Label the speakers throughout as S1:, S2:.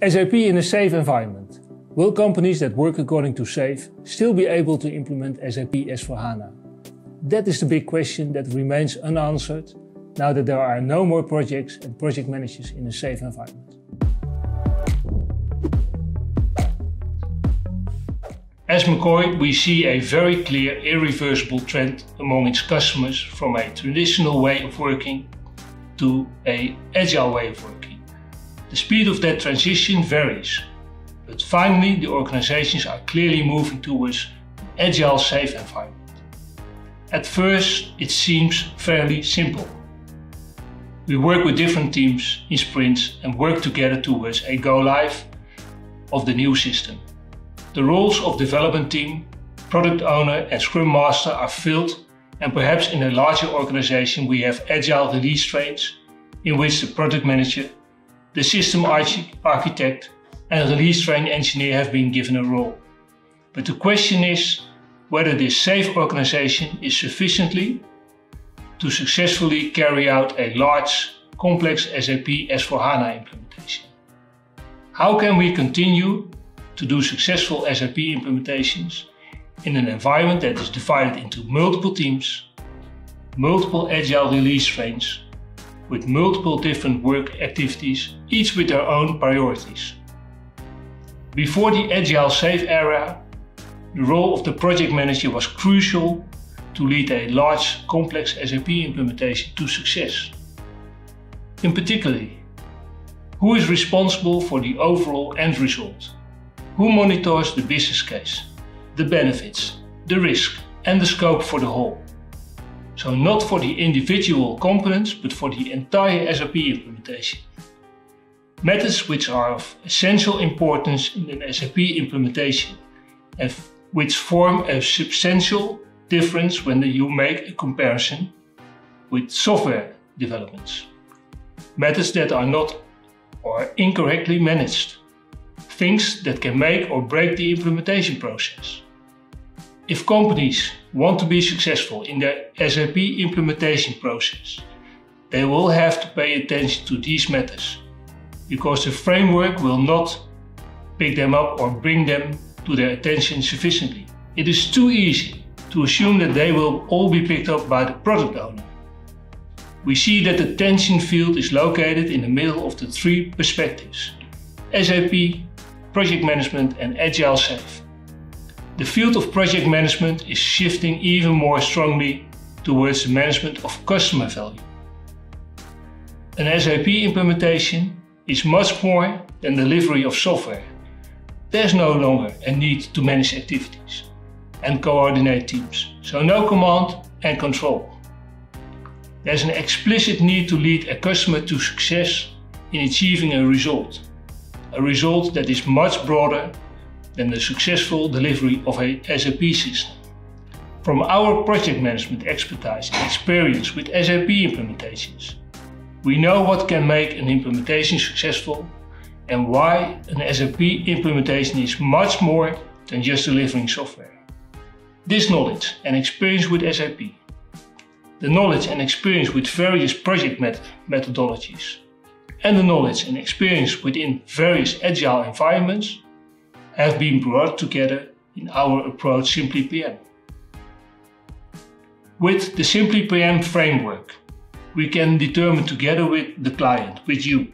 S1: SAP in a SAFe environment. Will companies that work according to SAFe still be able to implement SAP S/4HANA? That is the big question that remains unanswered now that there are no more projects and project managers in a SAFe environment. As McCoy, we see a very clear, irreversible trend among its customers from a traditional way of working to an agile way of working. The speed of that transition varies, but finally the organizations are clearly moving towards an agile SAFe environment. At first it seems fairly simple. We work with different teams in sprints and work together towards a go-live of the new system. The roles of development team, product owner and scrum master are filled, and perhaps in a larger organization we have agile release trains in which the product manager, the system architect and release train engineer have been given a role. But the question is whether this SAFe organization is sufficiently to successfully carry out a large, complex SAP S/4HANA implementation. How can we continue to do successful SAP implementations in an environment that is divided into multiple teams, multiple agile release trains, with multiple different work activities, each with their own priorities? Before the agile SAFe era, the role of the project manager was crucial to lead a large, complex SAP implementation to success. In particular, who is responsible for the overall end result? Who monitors the business case, the benefits, the risk and the scope for the whole? So not for the individual components, but for the entire SAP implementation. Methods which are of essential importance in an SAP implementation and which form a substantial difference when you make a comparison with software developments. Methods that are not or incorrectly managed. Things that can make or break the implementation process. If companies want to be successful in their SAP implementation process, they will have to pay attention to these matters, because the framework will not pick them up or bring them to their attention sufficiently. It is too easy to assume that they will all be picked up by the product owner. We see that the tension field is located in the middle of the three perspectives: SAP, Project Management and Agile SAFe. The field of project management is shifting even more strongly towards the management of customer value. An SAP implementation is much more than delivery of software. There's no longer a need to manage activities and coordinate teams, so no command and control. There's an explicit need to lead a customer to success in achieving a result that is much broader than the successful delivery of a SAP system. From our project management expertise and experience with SAP implementations, we know what can make an implementation successful and why an SAP implementation is much more than just delivering software. This knowledge and experience with SAP, the knowledge and experience with various project methodologies, and the knowledge and experience within various agile environments have been brought together in our approach Simply PM. With the Simply PM framework, we can determine together with the client, with you,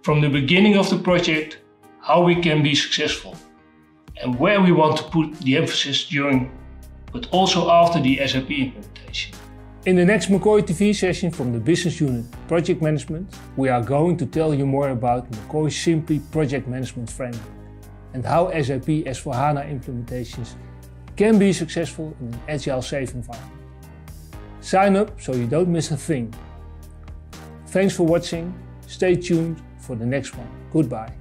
S1: from the beginning of the project, how we can be successful and where we want to put the emphasis during, but also after the SAP implementation. In the next McCoy TV session from the business unit Project Management, we are going to tell you more about McCoy's Simply Project Management framework and how SAP S/4HANA implementations can be successful in an agile SAFe environment. Sign up so you don't miss a thing. Thanks for watching. Stay tuned for the next one. Goodbye.